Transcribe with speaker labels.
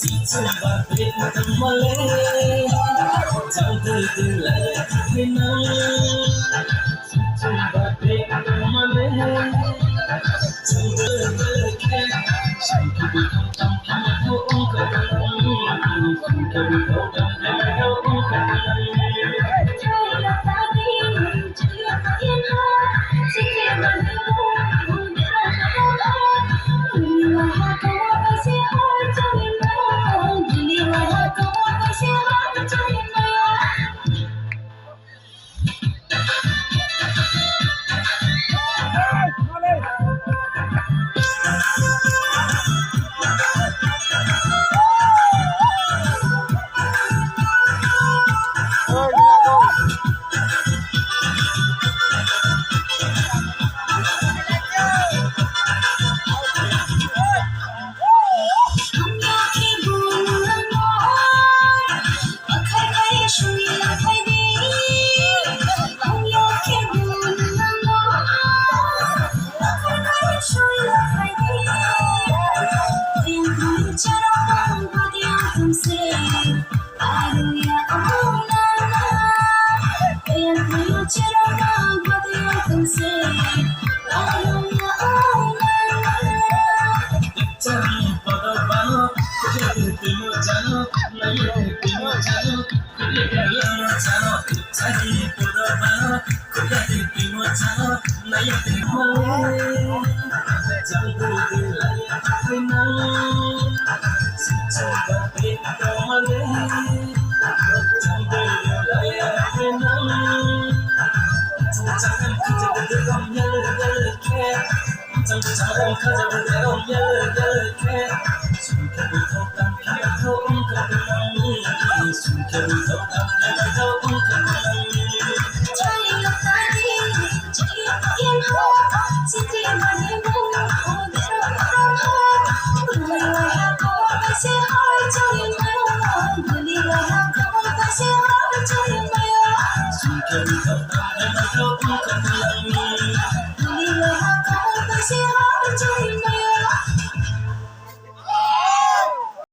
Speaker 1: Và biết tâm mơ lê chẳng từ từ lại thấy nắng và biết tâm mơ lê chẳng từ từ khe chẳng từ từ không tâm không thấu không không từ đâu tâm em đâu không trời là ta đi chỉ là ta yên ha chỉ khi mà yêu không biết đâu người là hoa có ai sẽ hỏi cho em đâu người là hoa có ai sẽ hỏi cho em đâu Hãy subscribe cho kênh Ghiền Mì Gõ để không bỏ lỡ những video hấp dẫn.